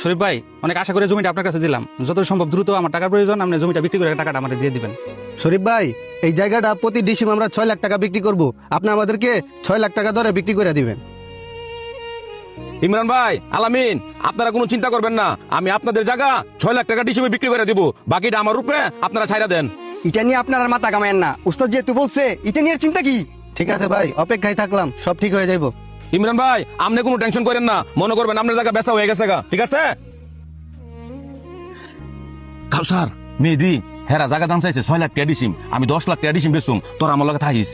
শরীফ ভাই, অনেক আশা করে জমিটা আপনার কাছে দিলাম। যত সম্ভব দ্রুত আমার টাকার প্রয়োজন, আপনি জমিটা বিক্রি করে টাকাটা আমাদের দিয়ে দিবেন। শরীফ ভাই, এই জায়গাটা প্রতি ডিসিম আমরা 6 লাখ টাকা বিক্রি করব। আপনি আমাদেরকে 6 লাখ টাকা ধরে বিক্রি করে দিবেন। ইমরান ভাই, আলামিন, আপনারা কোনো চিন্তা করবেন না। আমি আপনাদের জায়গা 6 লাখ টাকা ডিসিমে বিক্রি করে দিব। বাকিটা আমার রূপে আপনারা ছাইরা দেন। এটা নিয়ে আপনার আর মাথা কামায়েন না। উস্তাদ যেহেতু বলছে, এটা নিয়ে আর চিন্তা কি? ঠিক আছে ভাই, অপেক্ষায় থাকলাম, সব ঠিক হয়ে যাইব। ইমরান ভাই, আপনি কোনো টেনশন করেন না। মনে করবেন আপনার জায়গা বেচা হয়ে গেছে গা। ঠিক আছে? কাউসার, মেহেদি, হেরা জায়গা দাম চাইছে 6 লাখ টাকা ডিসিম। আমি 10 লাখ টাকা ডিসিম বেচুম, তোরা আমার লগে থাকিস।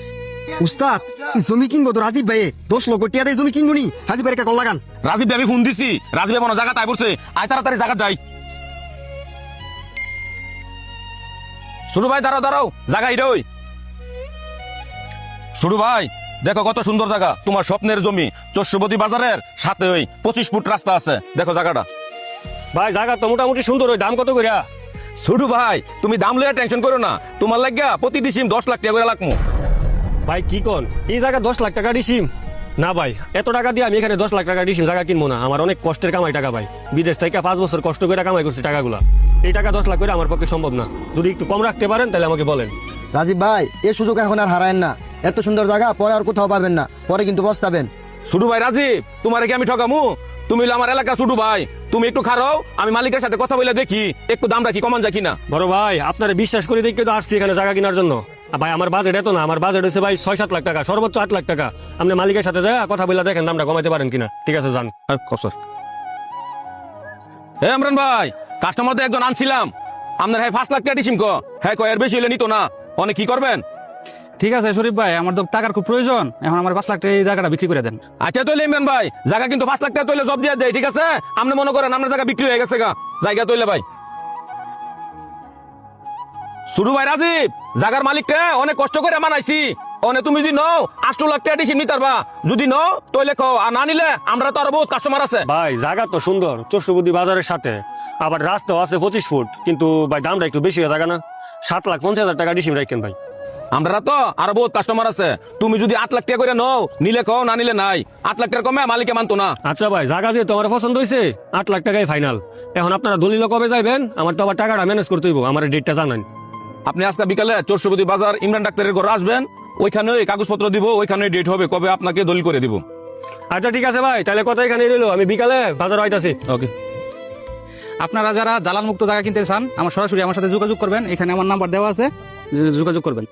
উস্তাদ, এই জমি কিনবো তো রাজীব ভাই 10 লক্ষ টাকা দিয়ে জমি কিনবো নি। হাজি ভাইয়ের কল লাগান। রাজীব ভাই আমি ফোন দিছি। রাজীব ভাই মনে জায়গা তাই পড়ছে। আয় তাড়াতাড়ি জায়গা যাই। শুরু ভাই, দাঁড়াও দাঁড়াও, জায়গা এটাই। শুরু ভাই, দেখো কত সুন্দর জায়গা। তোমার স্বপ্নের জমি, চৌষবতী বাজারের সাথে ওই 25 ফুট রাস্তা আছে। দেখো জায়গাটা। ভাই জায়গা তো মোটামুটি সুন্দর, ওই দাম কত কইরা? শুরু ভাই, তুমি দাম লইয়া টেনশন করো না। তোমার লাগিয়া প্রতি ডিসিম 10 লাখ টাকা করে লাগমু। ভাই কি কোন, এই জায়গা 10 লাখ টাকা ডিসিম? না ভাই, এত টাকা দিয়ে আমি এখানে 10 লাখ টাকা ডিসিম জায়গা কিনবো না। আমার অনেক কষ্টের কামাই টাকা ভাই। বিদেশ থেকে 5 বছর কষ্ট করে কামাই করছি টাকাগুলা। এই টাকা 10 লাখ করে আমার পক্ষে সম্ভব না। যদি একটু কম রাখতে পারেন তাহলে আমাকে বলেন। রাজীব ভাই, এই সুযোগ এখন আর হারায়েন না। এত সুন্দর জায়গা পরে আর কোথাও পাবেন না, পরে কিন্তু পস্তাবেন। শুরু ভাই, রাজীব, তোমার কি আমি ঠকামু? তুমি হলো আমার এলাকা শুরু ভাই। তুমি একটু খারাও, আমি মালিকের সাথে কথা বলে দেখি একটু দামটা কি কমান যায় কিনা। বড় ভাই, আপনারা বিশ্বাস করে দেখে তো আসছি এখানে জায়গা কেনার জন্য। ভাই আমার বাজেট এত না, আমার বাজেট হচ্ছে ভাই 6-7 লাখ টাকা, সর্বোচ্চ 8 লাখ টাকা। আপনি মালিকের সাথে যায় কথা বলে দেখেন দামটা কমাইতে পারেন কিনা। ঠিক আছে, যান। হে ইমরান ভাই, কাস্টমার তো একজন আনছিলাম। আপনার হ্যাঁ 5 লাখ টাকা ডিসিম কো। হ্যাঁ কয়ের বেশি হলে নিত না। অনেক কি করবেন? ঠিক আছে শরীফ ভাই, আমার তো টাকার খুব প্রয়োজন। এখন আমার 5 লাখ টাকা এই জায়গাটা বিক্রি করে দেন। আচ্ছা তৈলে ইমরান ভাই, জায়গা কিন্তু 5 লাখ টাকা তৈলে জব দিয়ে দেয়। ঠিক আছে? আপনি মনে করেন আপনার জায়গা বিক্রি হয়ে গেছে গা। জায়গা তৈলে ভাই। শুরু ভাই, রাজীব, জায়গার মালিকটা অনেক কষ্ট করে বানাইছি। অনে তুমি যদি নও 8 লাখ টাকা ডিসিম নিতে পারবা। যদি নও তৈলে কও, আর না নিলে আমরা তো আরো বহুত কাস্টমার আছে। ভাই জায়গা তো সুন্দর, চৌষবতী বাজারের সাথে, আবার রাস্তাও আছে 25 ফুট। কিন্তু ভাই দামটা একটু বেশি হয়ে থাকে না? 7,50,000 টাকা ডিসিম রাখেন ভাই। আমরা তো আরো বহুত কাস্টমার আছে। তুমি যদি 8 লাখ টাকা করে নও, নিলে কও, না নিলে নাই। 8 লাখ টাকা কমে মালিকে মানতো না। আচ্ছা ভাই, জায়গা যেহেতু আমার পছন্দ হয়েছে, 8 লাখ টাকাই ফাইনাল। এখন আপনারা দলিল কবে যাইবেন? আমার তো আবার টাকাটা ম্যানেজ করতে হইব, আমার ডেটটা জানান। আপনি আজকে বিকালে চৌষবতী বাজার ইমরান ডাক্তারের ঘরে আসবেন। ওইখানে কাগজপত্র দিব, ওইখানে ডেট হবে, কবে আপনাকে দলিল করে দিব। আচ্ছা ঠিক আছে ভাই, তাহলে কথা এখানে রইলো। আমি বিকালে বাজার আইতাছি। ওকে। আপনারা যারা দালাল মুক্ত জায়গা কিনতে চান, আমার সরাসরি আমার সাথে যোগাযোগ করবেন। এখানে আমার নাম্বার দেওয়া আছে, যোগাযোগ করবেন।